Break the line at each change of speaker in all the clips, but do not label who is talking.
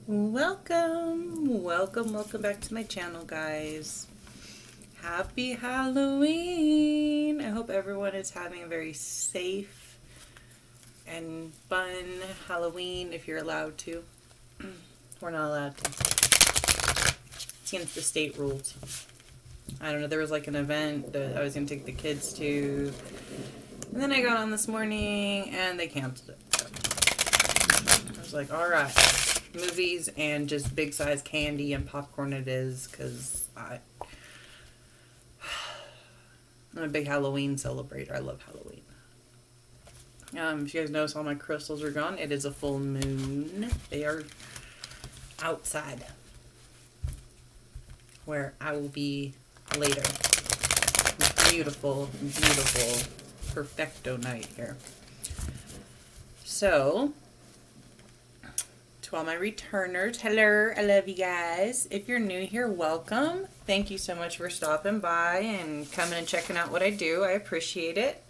Welcome back to my channel, guys. Happy Halloween! I hope everyone is having a very safe and fun Halloween if you're allowed to. We're not allowed to. It's against the state rules. I don't know, there was like an event that I was going to take the kids to, and then I got on this morning and they canceled it. I was like, alright. Movies and just big size candy and popcorn it is, because I'm a big Halloween celebrator. I love Halloween. If you guys notice all my crystals are gone, it is a full moon. They are outside where I will be later. Beautiful, beautiful, perfecto night here. So, to all my returners, hello, I love you guys. If you're new here, welcome. Thank you so much for stopping by and coming and checking out what I do. I appreciate it.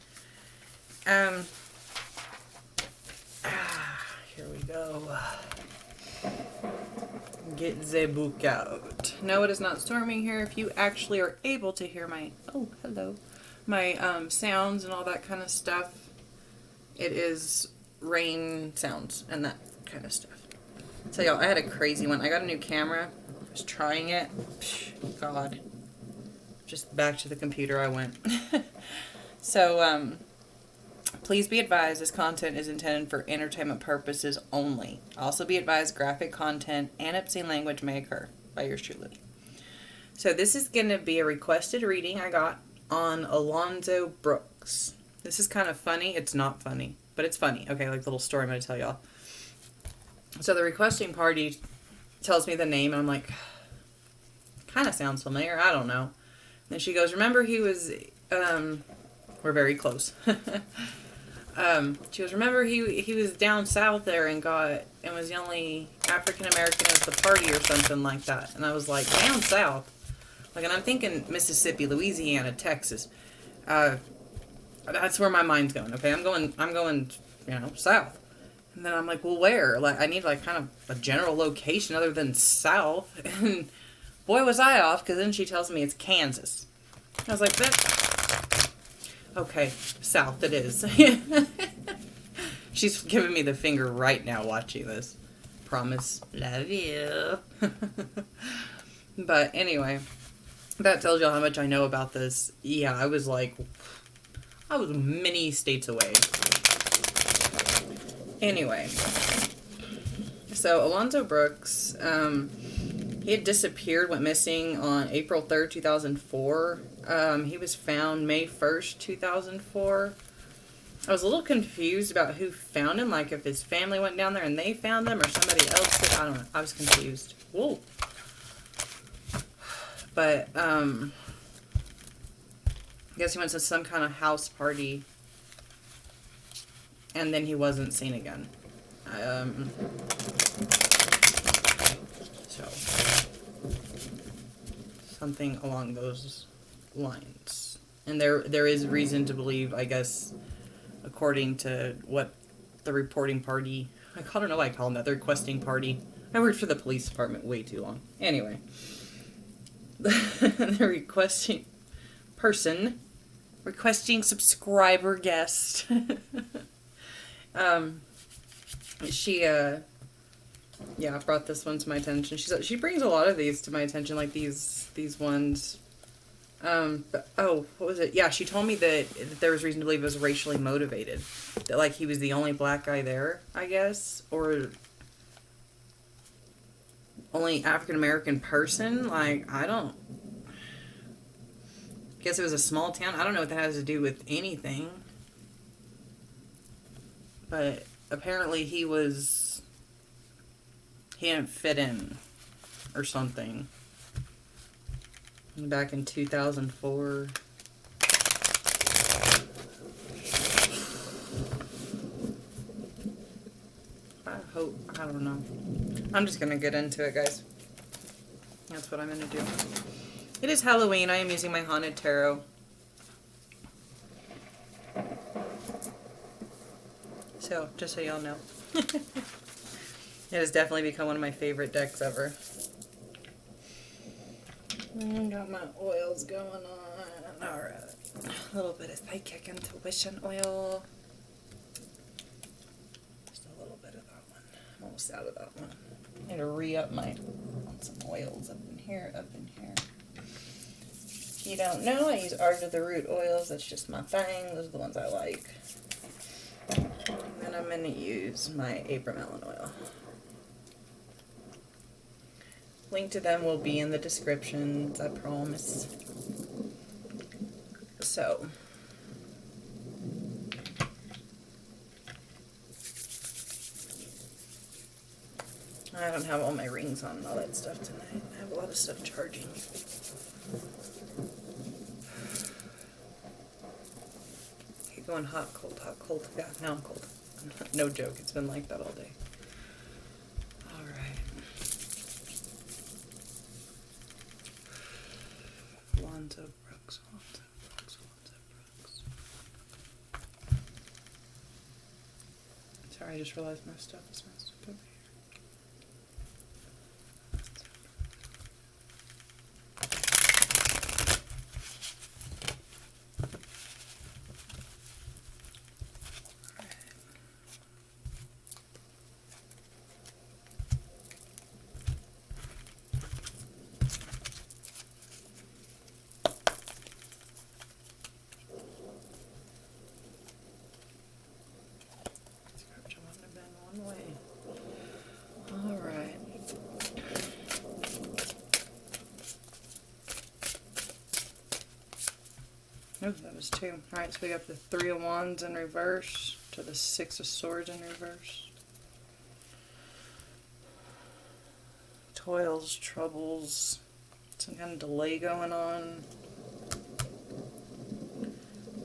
Here we go. Get the book out. No, it is not storming here. If you actually are able to hear my, oh, hello, my sounds and all that kind of stuff, it is rain sounds and that kind of stuff. So y'all, I had a crazy one. I got a new camera. I was trying it. God. Just back to the computer I went. So, please be advised this content is intended for entertainment purposes only. Also be advised graphic content and obscene language may occur by yours truly. So this is going to be a requested reading I got on Alonzo Brooks. This is kind of funny. It's not funny, but it's funny. Okay, like the little story I'm going to tell y'all. So the requesting party tells me the name, and I'm like, kind of sounds familiar. I don't know. And she goes, remember he was, we're very close. She goes, remember he was down south there and was the only African American at the party or something like that. And I was like, down south? Like, and I'm thinking Mississippi, Louisiana, Texas. That's where my mind's going. Okay, I'm going, south. And then I'm like, well, where? Like, I need, like, kind of a general location other than south. And boy, was I off, because then she tells me it's Kansas. I was like, that... Okay, south it is. She's giving me the finger right now watching this. Promise. Love you. But anyway, that tells you how much I know about this. Yeah, I was many states away. Anyway, so Alonzo Brooks, he had disappeared, went missing on April 3rd, 2004. He was found May 1st, 2004. I was a little confused about who found him, like if his family went down there and they found him or somebody else did. I don't know. I was confused. Whoa. But, I guess he went to some kind of house party. And then he wasn't seen again. So, something along those lines. And there is reason to believe, I guess, according to what the reporting party, I don't know why I call them that, the requesting party. I worked for the police department way too long. Anyway, the requesting person, requesting subscriber guest, she brought this one to my attention. She brings a lot of these to my attention, like these ones. What was it? Yeah, she told me that there was reason to believe it was racially motivated. That, like, he was the only black guy there, I guess, or only African American person. Like, I don't guess it was a small town. I don't know what that has to do with anything. But apparently he didn't fit in or something. Back in 2004. I don't know. I'm just going to get into it, guys. That's what I'm going to do. It is Halloween. I am using my Haunted Tarot. So, just so y'all know. It has definitely become one of my favorite decks ever. I got my oils going on. Alright. A little bit of Psychic Intuition oil. Just a little bit of that one. I'm almost out of that one. I need to re-up my some oils up in here, If you don't know, I use Art of the Root oils. That's just my thing. Those are the ones I like. And then I'm going to use my Abram Allen oil. Link to them will be in the descriptions, I promise. So, I don't have all my rings on and all that stuff tonight. I have a lot of stuff charging. Keep going hot, cold, hot, cold. Yeah, now I'm cold. No joke, it's been like that all day. Alright. Alonzo Brooks, Alonzo Brooks, Alonzo Brooks. Sorry, I just realized my stuff is messed up over here. Alright. Oh, that was two. Alright, so we got the Three of Wands in reverse to the Six of Swords in reverse. Toils, troubles, some kind of delay going on.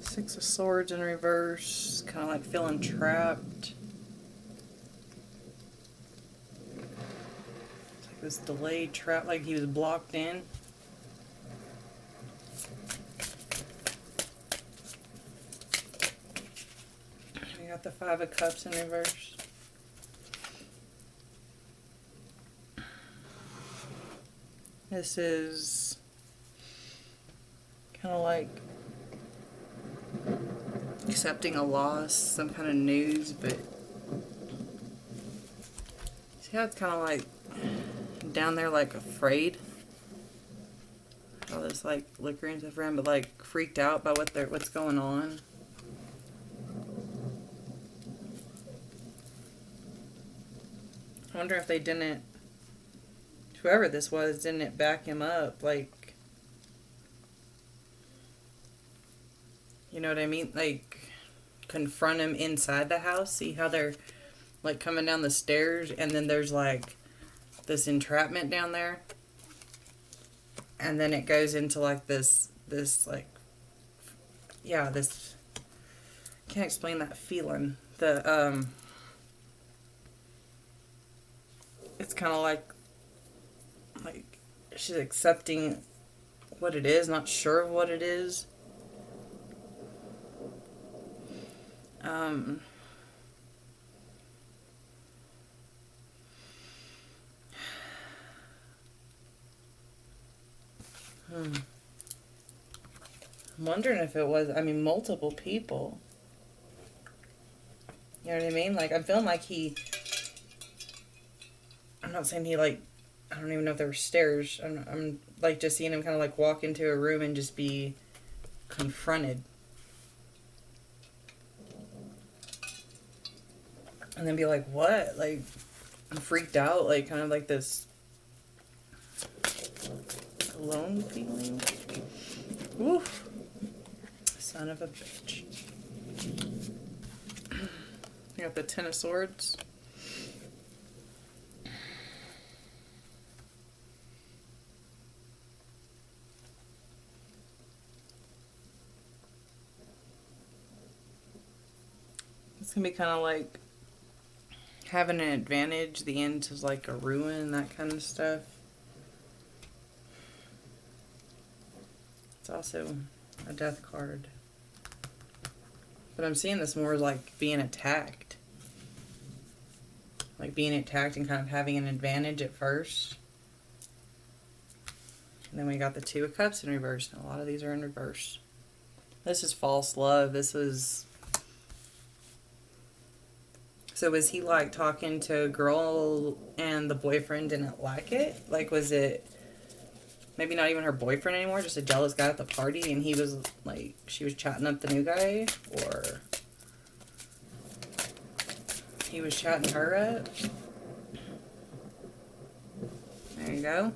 Six of Swords in reverse, kind of like feeling trapped. It's like this delayed trap, like he was blocked in. We got the Five of Cups in reverse. This is kind of like accepting a loss, some kind of news, but see how it's kind of like down there, like afraid. All this like liquor and stuff around, but like freaked out by what's going on. I wonder if they didn't, whoever this was, didn't it back him up, like, you know what I mean? Like, confront him inside the house. See how they're, like, coming down the stairs, and then there's, like, this entrapment down there. And then it goes into, like, this, like, yeah, this, can't explain that feeling. It's kind of like she's accepting what it is, not sure of what it is. I'm wondering if it was, I mean, multiple people. You know what I mean? Like, I'm feeling like I'm not saying he, like, I don't even know if there were stairs. I'm like, just seeing him kind of, like, walk into a room and just be confronted. And then be like, what? Like, I'm freaked out. Like, kind of like this alone feeling. Woof. Son of a bitch. You got the Ten of Swords. It's going to be kind of like having an advantage. The end is like a ruin, that kind of stuff. It's also a death card. But I'm seeing this more like being attacked. like being attacked and kind of having an advantage at first. And then we got the Two of Cups in reverse. A lot of these are in reverse. This is false love. This was... So was he like talking to a girl and the boyfriend didn't like it? Like, was it maybe not even her boyfriend anymore, just a jealous guy at the party, and he was like, she was chatting up the new guy? Or he was chatting her up? There you go.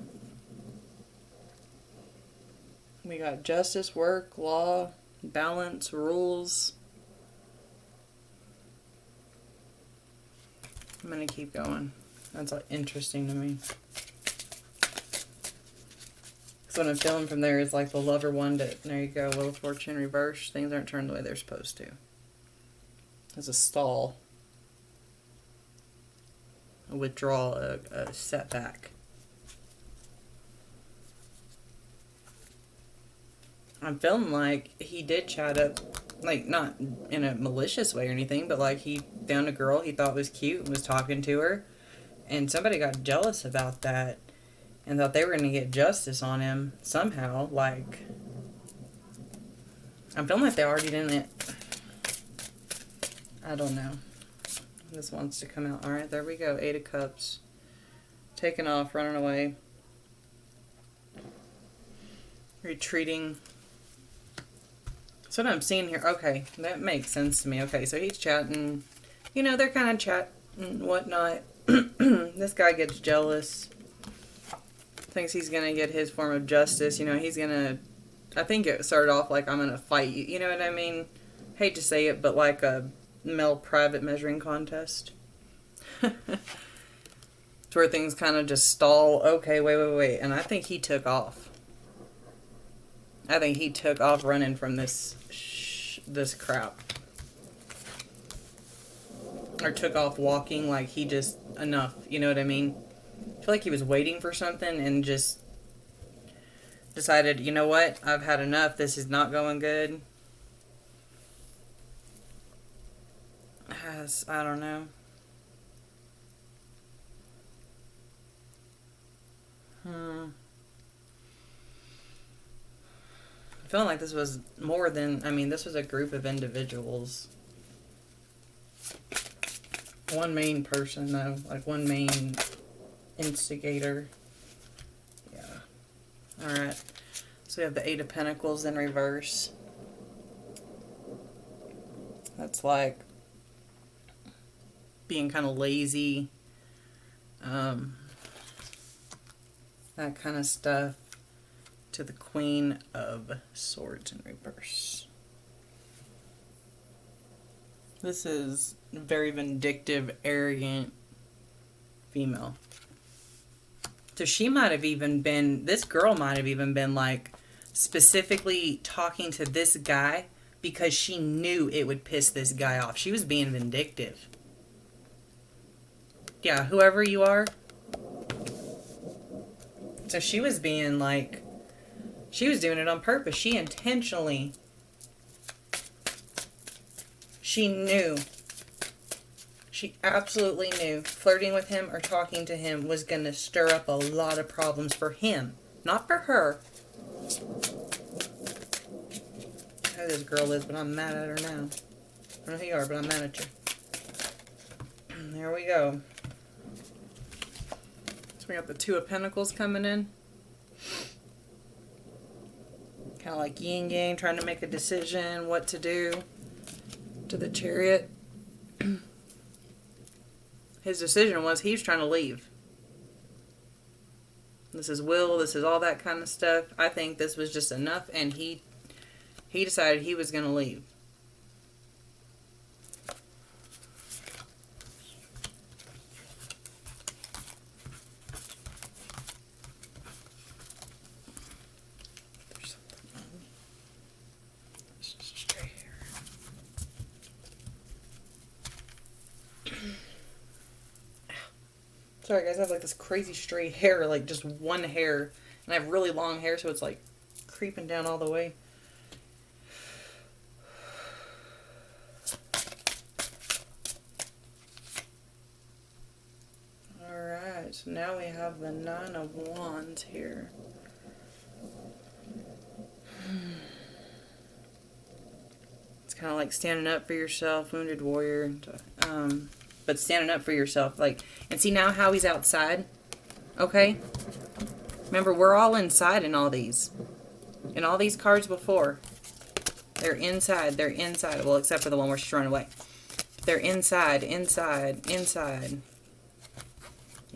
We got justice, work, law, balance, rules. I'm going to keep going. That's interesting to me. So what I'm feeling from there is like the lover one. There you go. Wheel of Fortune, reverse. Things aren't turned the way they're supposed to. There's a stall. A withdrawal, a setback. I'm feeling like he did chat up, like not in a malicious way or anything, but like he found a girl he thought was cute and was talking to her, and somebody got jealous about that and thought they were going to get justice on him somehow. Like, I'm feeling like they already didn't. I don't know. This wants to come out. Alright, there we go. 8 of Cups. Taking off, running away. Retreating. That's what I'm seeing here. Okay, that makes sense to me. Okay, so he's chatting. You know, they're kind of chatting and whatnot. This guy gets jealous. Thinks he's going to get his form of justice. You know, he's going to... I think it started off like, I'm going to fight you. You know what I mean? Hate to say it, but like a male private measuring contest. It's where things kind of just stall. Okay, wait. And I think he took off. I think he took off running from this crap. Or took off walking like he just, enough, you know what I mean? I feel like he was waiting for something and just decided, you know what, I've had enough, this is not going good. I don't know. I'm feeling like this was more than, I mean, this was a group of individuals. One main person, though. Like, one main instigator. Yeah. Alright. So we have the 8 of Pentacles in reverse. That's like being kind of lazy. That kind of stuff. To the Queen of Swords in reverse. This is a very vindictive, arrogant female. So she might have even been, this girl might have even been like specifically talking to this guy because she knew it would piss this guy off. She was being vindictive. Yeah, whoever you are. So she was being like, she was doing it on purpose. She intentionally, she knew, she absolutely knew flirting with him or talking to him was going to stir up a lot of problems for him, not for her. I don't know who this girl is, but I'm mad at her now. I don't know who you are, but I'm mad at you. There we go. So we got the 2 of Pentacles coming in. Kind of like yin yang, trying to make a decision, what to do. To the Chariot. His decision was he was trying to leave. This is will, this is all that kind of stuff. I think this was just enough, and he decided he was going to leave. Sorry guys, I have like this crazy straight hair, like just one hair. And I have really long hair, so it's like creeping down all the way. so now we have the Nine of Wands here. It's kind of like standing up for yourself, wounded warrior. But standing up for yourself, like, and see now how he's outside, okay? Remember, we're all inside in all these cards before. They're inside, well, except for the one where she's running away. They're inside. You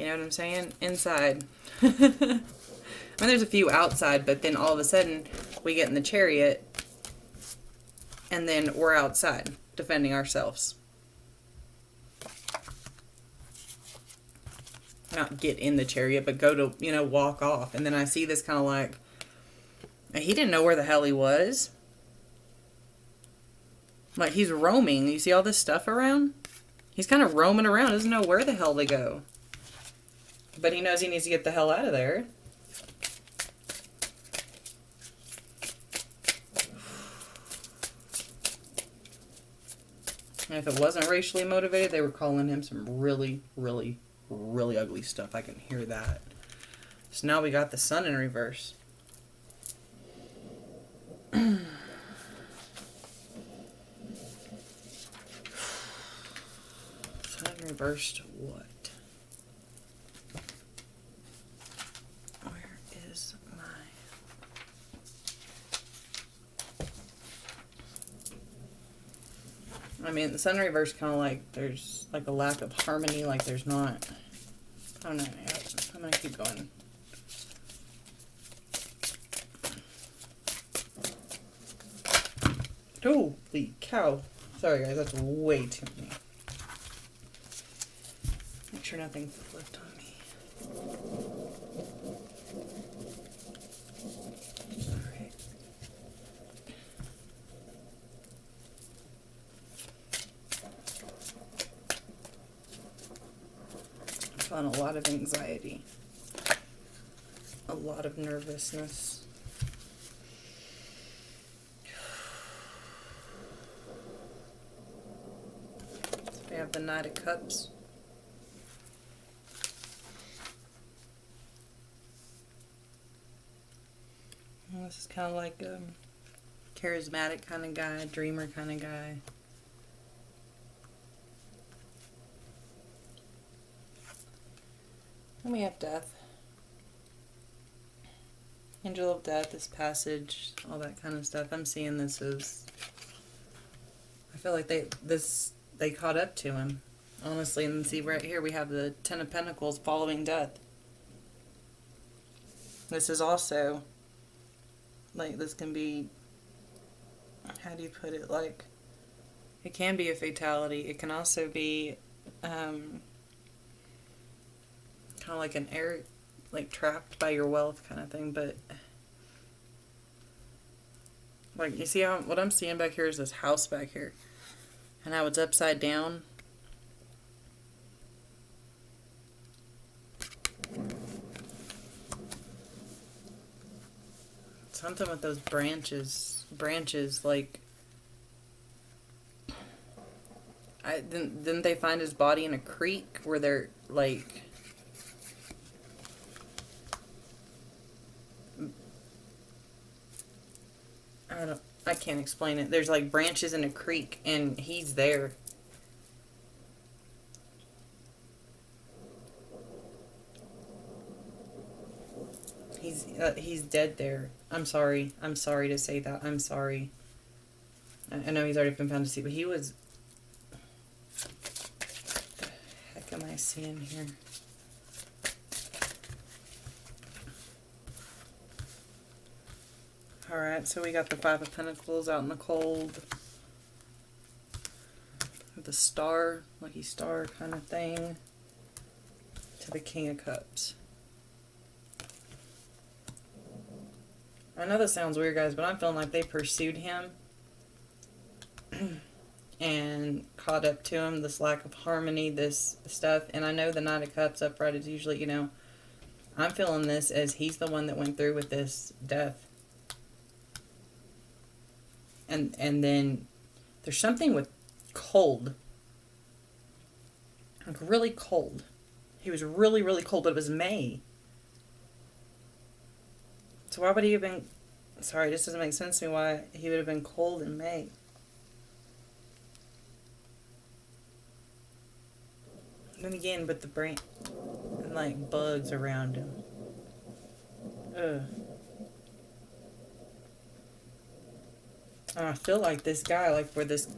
know what I'm saying? Inside. I mean, there's a few outside, but then all of a sudden, we get in the Chariot, and then we're outside, defending ourselves. Not get in the Chariot, but go to, you know, walk off. And then I see this kind of like, he didn't know where the hell he was. Like, he's roaming. You see all this stuff around? He's kind of roaming around. Doesn't know where the hell to go. But he knows he needs to get the hell out of there. And if it wasn't racially motivated, they were calling him some really, really, really ugly stuff. I can hear that. So now we got the Sun in reverse. Sun reversed what? Where is my... I mean, the Sun reverse kind of like there's like a lack of harmony, like there's not... I don't know. I'm going to keep going. Holy cow. Sorry, guys. That's way too many. Make sure nothing flipped on me. Alright. I'm feeling a lot of anxiety. A lot of nervousness. We have the Knight of Cups. And this is kind of like a charismatic kind of guy, dreamer kind of guy. And we have Death. Angel of Death, this passage, all that kind of stuff. I'm seeing this as... I feel like they caught up to him, honestly. And see right here we have the Ten of Pentacles following Death. This is also, like, this can be, how do you put it, like, it can be a fatality. It can also be, kind of like an air, like, trapped by your wealth kind of thing, but, like, you see how, what I'm seeing back here is this house back here, and how it's upside down. Something with those branches, like, didn't they find his body in a creek where they're, like, I can't explain it. There's like branches in a creek and he's there. He's dead there. I'm sorry to say that. I'm sorry. I know he's already been found deceased, but he was... What the heck am I seeing here? Alright, so we got the Five of Pentacles out in the cold. The star, lucky star kind of thing. To the King of Cups. I know this sounds weird, guys, but I'm feeling like they pursued him and caught up to him. This lack of harmony, this stuff. And I know the Knight of Cups upright is usually, you know, I'm feeling this as he's the one that went through with this death. And then there's something with cold. Like really cold. He was really, really cold, but it was May. So why would he have been... Sorry, this doesn't make sense to me why he would have been cold in May. Then again, with the brain and like bugs around him. Ugh. And I feel like this guy, like where this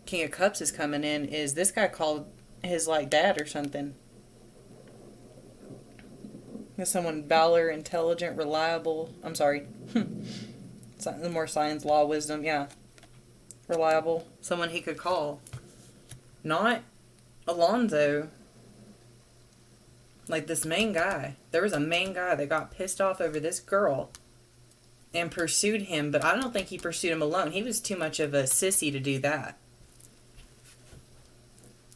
King of Cups is coming in, is this guy called his like dad or something. Is someone valor, intelligent, reliable. I'm sorry. More science, law, wisdom. Yeah. Reliable. Someone he could call. Not Alonzo. Like this main guy. There was a main guy that got pissed off over this girl and pursued him, but I don't think he pursued him alone. He was too much of a sissy to do that.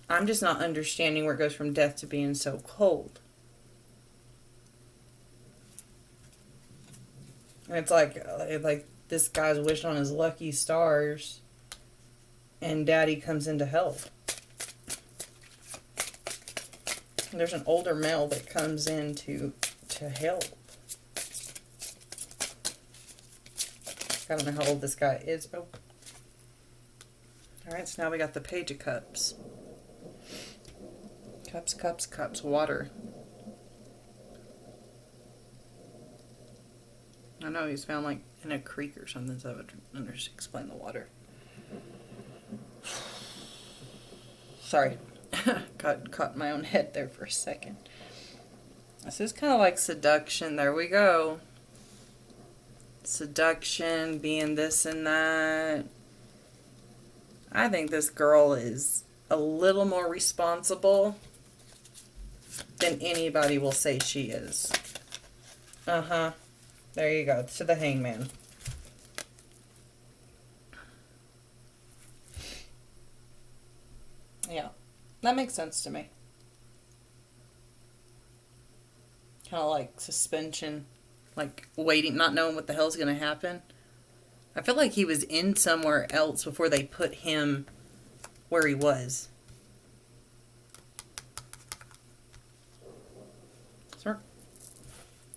I'm just not understanding where it goes from death to being so cold. And it's like this guy's wishing on his lucky stars and daddy comes into help. There's an older male that comes in to help. I don't know how old this guy is. Oh. Alright, so now we got the Page of Cups. Cups, cups, cups. Water. I know he's found like in a creek or something, so I would explain the water. Sorry. Caught my own head there for a second. This is kind of like seduction. There we go. Seduction, being this and that. I think this girl is a little more responsible than anybody will say she is. Uh-huh. There you go. To the Hangman. Yeah. That makes sense to me. Kind of like suspension. Like waiting, not knowing what the hell's going to happen. I feel like he was in somewhere else before they put him where he was.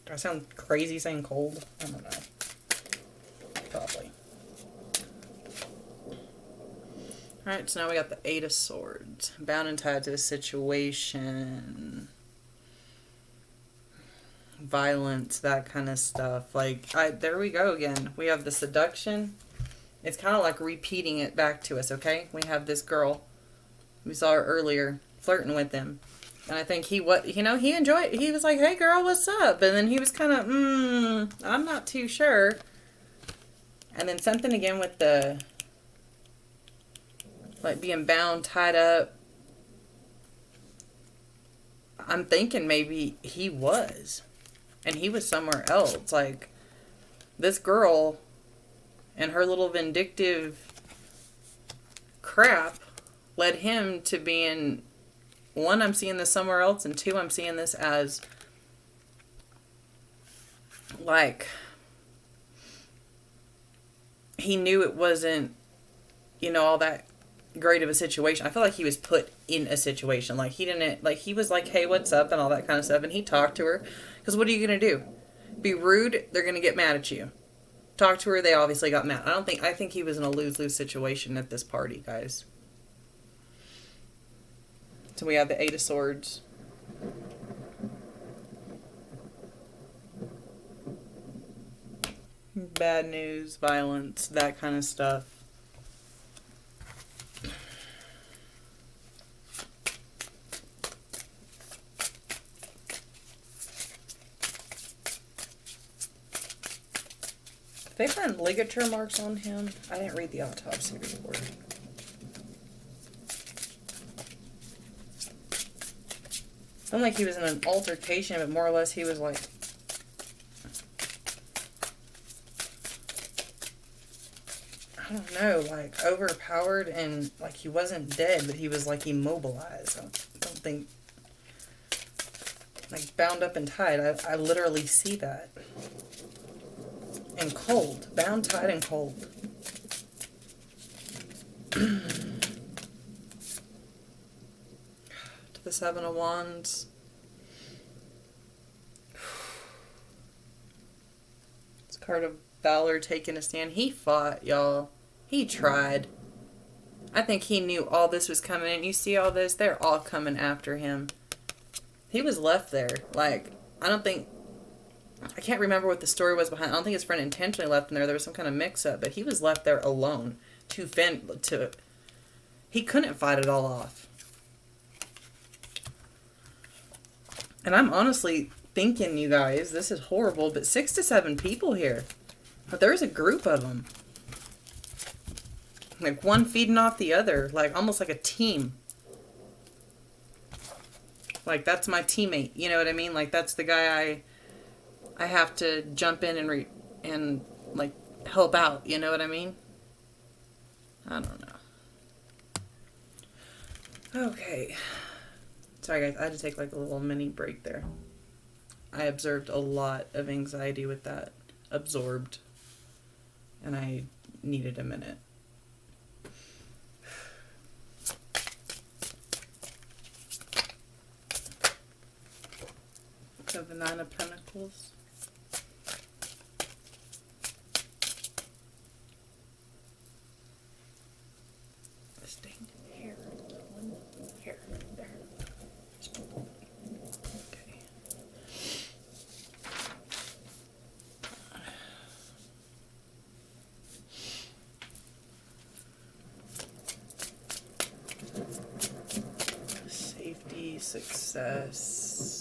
Do I sound crazy saying cold? I don't know. Probably. Alright, so now we got the Eight of Swords. Bound and tied to a situation. Violence, that kind of stuff. Like, there we go again. We have the seduction. It's kind of like repeating it back to us, okay? We have this girl. We saw her earlier flirting with him. And I think he enjoyed it. He was like, hey girl, what's up? And then he was kind of, I'm not too sure. And then something again with the, like being bound, tied up. I'm thinking maybe he was. And he was somewhere else. Like, this girl and her little vindictive crap led him to being... One, I'm seeing this somewhere else, and two, I'm seeing this as, like, he knew it wasn't, all that great of a situation. I feel like he was put in a situation. Like, he didn't, like, he was like, hey, what's up, and all that kind of stuff, and he talked to her, because what are you going to do? Be rude, they're going to get mad at you. Talk to her, they obviously got mad. I think he was in a lose-lose situation at this party, guys. So we have the Eight of Swords. Bad news, violence, that kind of stuff. Did they find ligature marks on him? I didn't read the autopsy report. Not like he was in an altercation, but more or less he was like... I don't know, like overpowered and like he wasn't dead, but he was like immobilized. I don't think... Like bound up and tied. I literally see that. And cold. Bound, tied, and cold. To the Seven of Wands. Card of Valor, taking a stand. He fought, y'all. He tried. I think he knew all this was coming in. You see all this? They're all coming after him. He was left there. Like, I can't remember what the story was behind. I don't think his friend intentionally left him there. There was some kind of mix-up, but he was left there alone he couldn't fight it all off. And I'm honestly thinking, you guys, this is horrible, but 6 to 7 people here. But there's a group of them. Like one feeding off the other, like almost like a team. Like that's my teammate, you know what I mean? Like that's the guy I have to jump in and like help out, you know what I mean? I don't know. Okay. Sorry guys, I had to take like a little mini break there. I observed a lot of anxiety with that. Absorbed. And I needed a minute. So the 9 of Pentacles. Staying here. One here. There. Okay. Safety, success.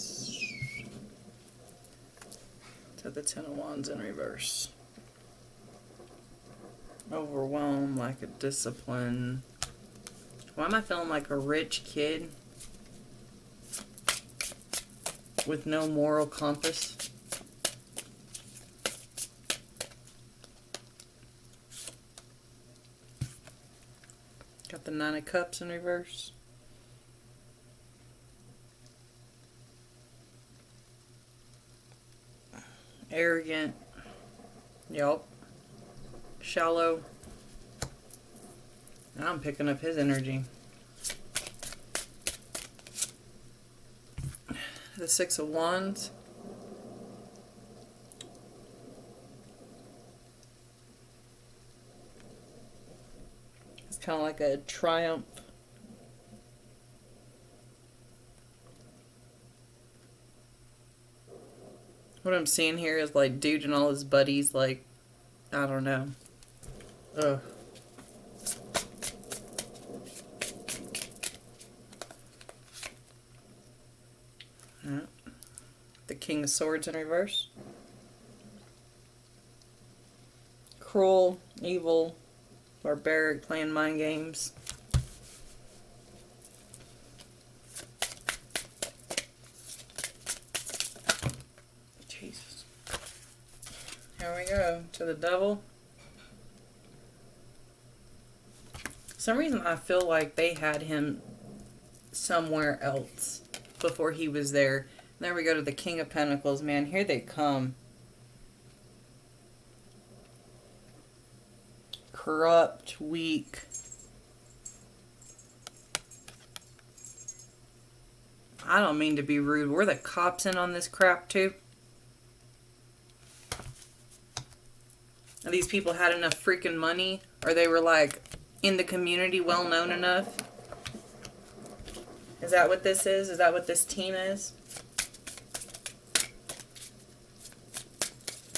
To the 10 of Wands in reverse. Overwhelm, lack of discipline. Why am I feeling like a rich kid with no moral compass? Got the 9 of Cups in reverse. Arrogant. Yup. Shallow. Now I'm picking up his energy. The 6 of Wands. It's kind of like a triumph. What I'm seeing here is like dude and all his buddies, like, I don't know. Ugh. Yeah. The King of Swords in reverse. Cruel, evil, barbaric, playing mind games. Jesus. Here we go to the Devil. For some reason I feel like they had him somewhere else before he was there. There we go to the King of Pentacles. Man, here they come. Corrupt, weak. I don't mean to be rude. Were the cops in on this crap too? These people had enough freaking money, or they were like in the community well known enough. Is that what this is? Is that what this team is?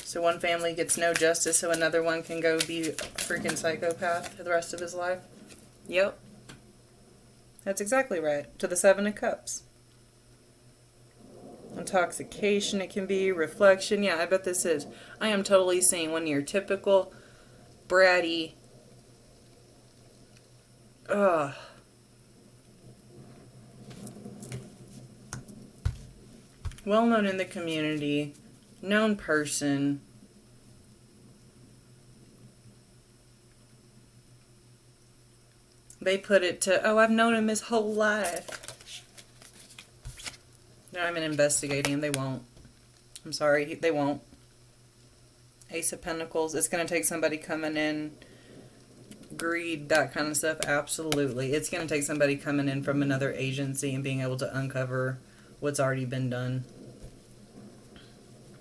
So one family gets no justice, so another one can go be a freaking psychopath for the rest of his life? Yep. That's exactly right. To the 7 of Cups. Intoxication it can be, reflection. Yeah, I bet this is. I am totally seeing one of your typical bratty. Ugh. Well known in the community. Known person. They put it to, oh, I've known him his whole life. No, I'm investigating him. They won't. I'm sorry. They won't. Ace of Pentacles. It's going to take somebody coming in. Greed, that kind of stuff. Absolutely. It's going to take somebody coming in from another agency and being able to uncover what's already been done.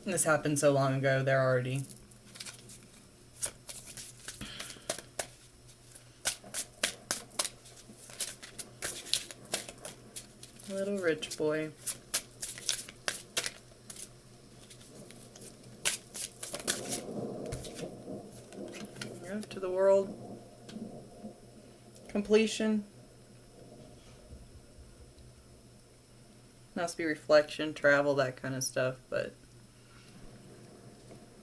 This happened so long ago. They're already rich boy. Yeah, to the world. Completion. Must be reflection, travel, that kind of stuff, but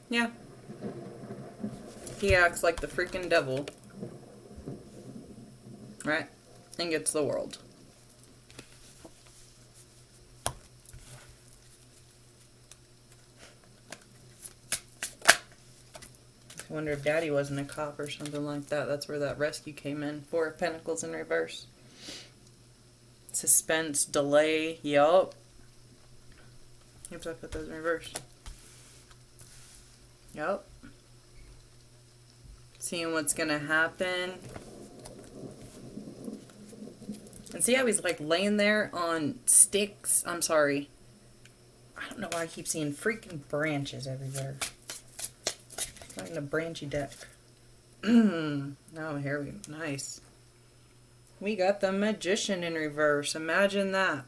yeah. He acts like the freaking devil. Right? And gets the world. I wonder if Daddy wasn't a cop or something like that. That's where that rescue came in. Four of Pentacles in reverse. Suspense, delay. Yup. Oops, I put those in reverse. Yup. Seeing what's going to happen. And see how he's like laying there on sticks? I'm sorry. I don't know why I keep seeing freaking branches everywhere. It's like a branchy deck. Oh, here we go. Nice. We got the Magician in reverse. Imagine that.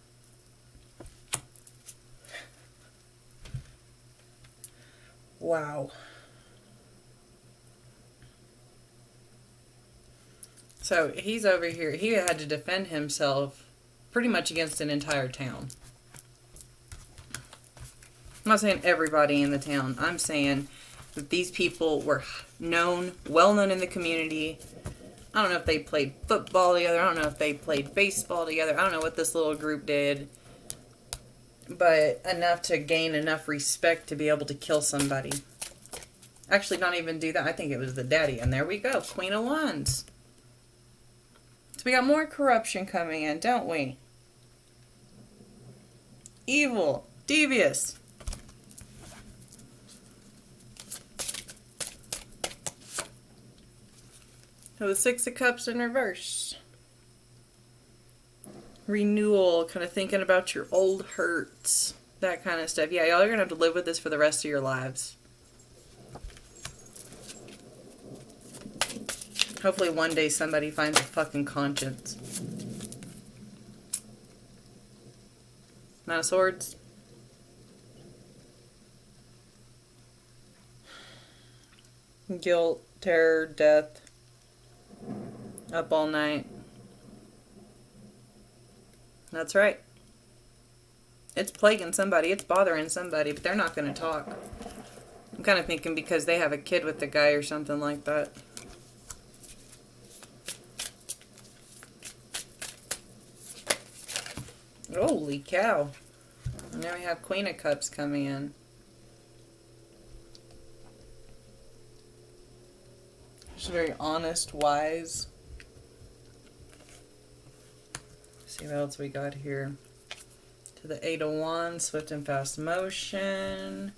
Wow. So he's over here. He had to defend himself pretty much against an entire town. I'm not saying everybody in the town. I'm saying that these people were known, well known in the community. I don't know if they played football together. I don't know if they played baseball together. I don't know what this little group did. But enough to gain enough respect to be able to kill somebody. Actually, not even do that. I think it was the daddy. And there we go. Queen of Wands. So we got more corruption coming in, don't we? Evil. Devious. So the Six of Cups in reverse. Renewal, kind of thinking about your old hurts. That kind of stuff. Yeah, y'all are going to have to live with this for the rest of your lives. Hopefully one day somebody finds a fucking conscience. Nine of Swords. Guilt, terror, death. Up all night. That's right. It's plaguing somebody. It's bothering somebody, but they're not going to talk. I'm kind of thinking because they have a kid with the guy or something like that. Holy cow. Now we have Queen of Cups coming in. She's very honest, wise. Let's see what else we got here. To the Eight of Wands, swift and fast motion.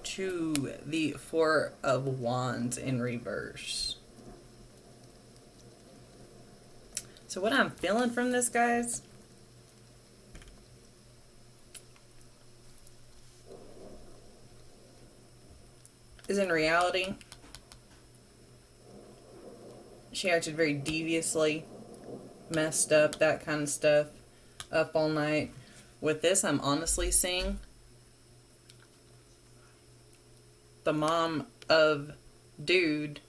To the Four of Wands in reverse. So what I'm feeling from this, guys, is in reality, she acted very deviously, messed up, that kind of stuff, up all night. With this, I'm honestly seeing the mom of dude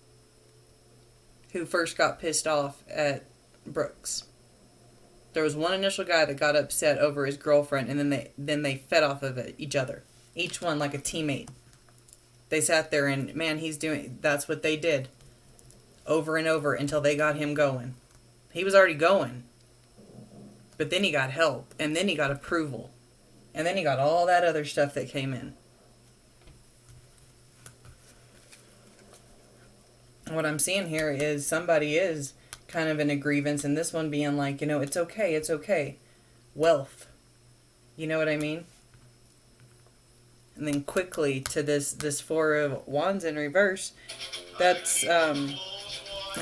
who first got pissed off at Brooks. There was one initial guy that got upset over his girlfriend, and then they fed off of it, each other. Each one like a teammate. They sat there and, man, that's what they did. Over and over until they got him going. He was already going. But then he got help. And then he got approval. And then he got all that other stuff that came in. What I'm seeing here is somebody is kind of in a grievance. And this one being like, it's okay, it's okay. Wealth. You know what I mean? And then quickly to this Four of Wands in reverse. That's, oh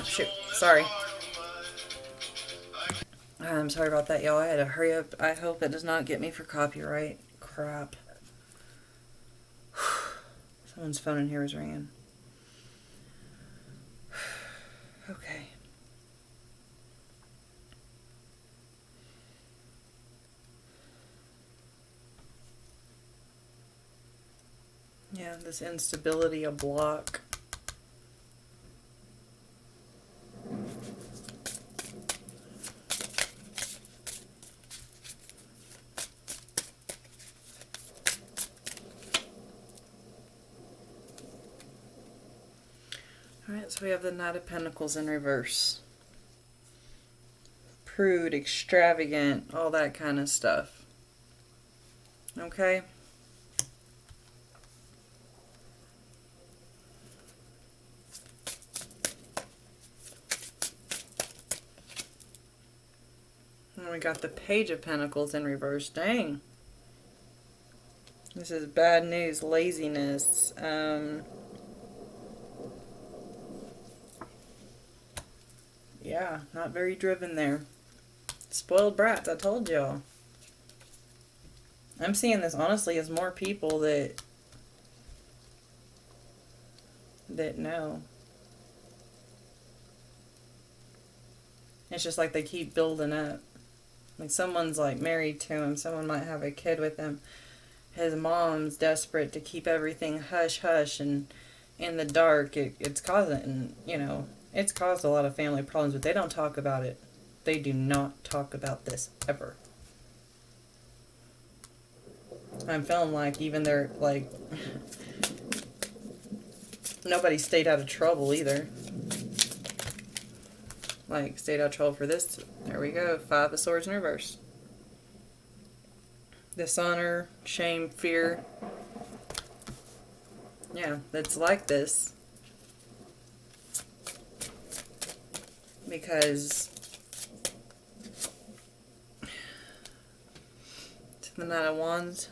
shoot, sorry. I'm sorry about that, y'all. I had to hurry up. I hope it does not get me for copyright. Crap. Someone's phone in here is ringing. Okay. Yeah, this instability, a block. Alright, so we have the Knight of Pentacles in reverse. Prude, extravagant, all that kind of stuff. Okay? And we got the Page of Pentacles in reverse. Dang. This is bad news, laziness. Yeah, not very driven there. Spoiled brats, I told y'all. I'm seeing this honestly as more people that know. It's just like they keep building up. Like someone's like married to him, someone might have a kid with him. His mom's desperate to keep everything hush hush and in the dark. It's causing, you know, it's caused a lot of family problems, but they don't talk about it. They do not talk about this ever. I'm feeling like even they're like nobody stayed out of trouble either. Like stayed out of trouble for this. There we go. 5 of Swords in reverse. Dishonor, shame, fear. Yeah, it's like this. Because to the Knight of Wands.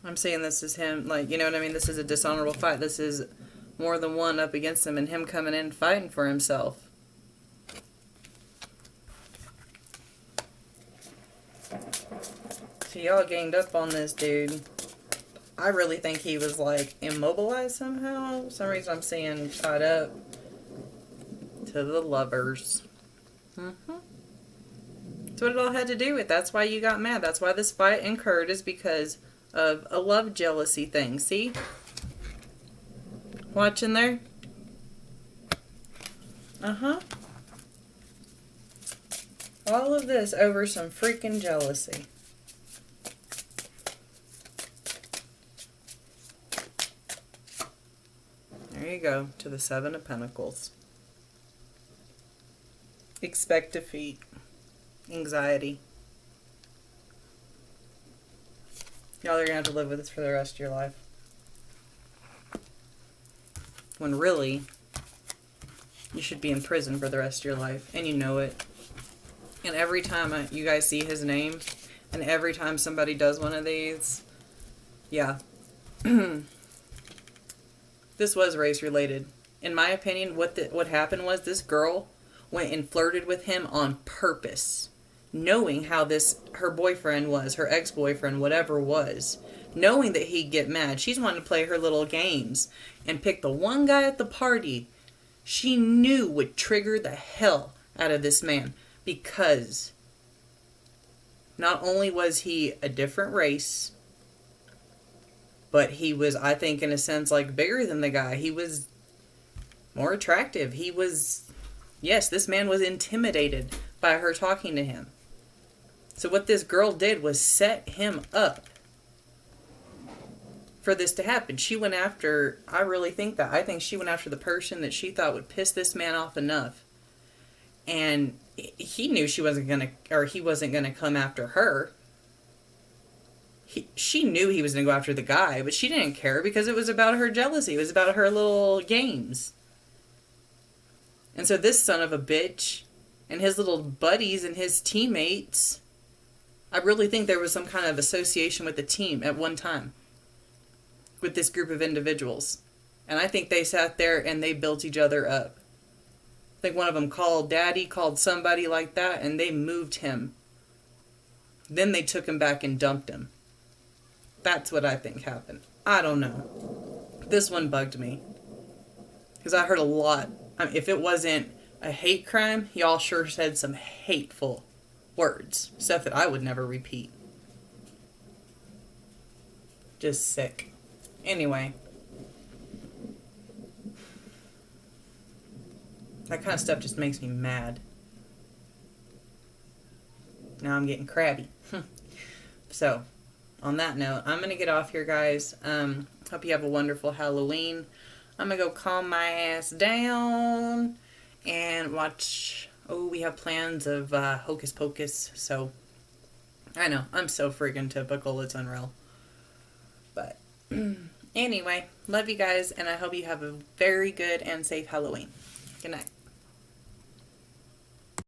I'm saying this is him, like, you know what I mean? This is a dishonorable fight. This is more than one up against him and him coming in fighting for himself. So y'all ganged up on this dude. I really think he was, like, immobilized somehow. For some reason I'm seeing tied up to the Lovers. That's what it all had to do with. That's why you got mad. That's why this fight incurred, is because of a love jealousy thing. See? Watching there? All of this over some freaking jealousy. There you go, to the 7 of Pentacles. Expect defeat. Anxiety. Y'all are going to have to live with this for the rest of your life. When really, you should be in prison for the rest of your life. And you know it. And every time you guys see his name, and every time somebody does one of these, yeah. This was race related. In my opinion, what happened was this girl went and flirted with him on purpose, knowing how her boyfriend was, her ex-boyfriend, whatever was, knowing that he'd get mad. She's wanting to play her little games and pick the one guy at the party she knew would trigger the hell out of this man, because not only was he a different race, but he was, I think, in a sense, like, bigger than the guy. He was more attractive. He was, yes, this man was intimidated by her talking to him. So what this girl did was set him up for this to happen. She went after, I really think that, I think she went after the person that she thought would piss this man off enough. And he knew he wasn't going to come after her. She knew he was going to go after the guy, but she didn't care because it was about her jealousy. It was about her little games. And so this son of a bitch and his little buddies and his teammates, I really think there was some kind of association with the team at one time with this group of individuals. And I think they sat there and they built each other up. I think one of them called Daddy, called somebody like that, and they moved him. Then they took him back and dumped him. That's what I think happened. I don't know. This one bugged me. Because I heard a lot. I mean, if it wasn't a hate crime, y'all sure said some hateful words. Stuff that I would never repeat. Just sick. Anyway. That kind of stuff just makes me mad. Now I'm getting crabby. So, on that note, I'm going to get off here, guys. Hope you have a wonderful Halloween. I'm going to go calm my ass down and watch... Oh, we have plans of Hocus Pocus. So, I know. I'm so friggin' typical. It's unreal. But, anyway, love you guys, and I hope you have a very good and safe Halloween. Good night.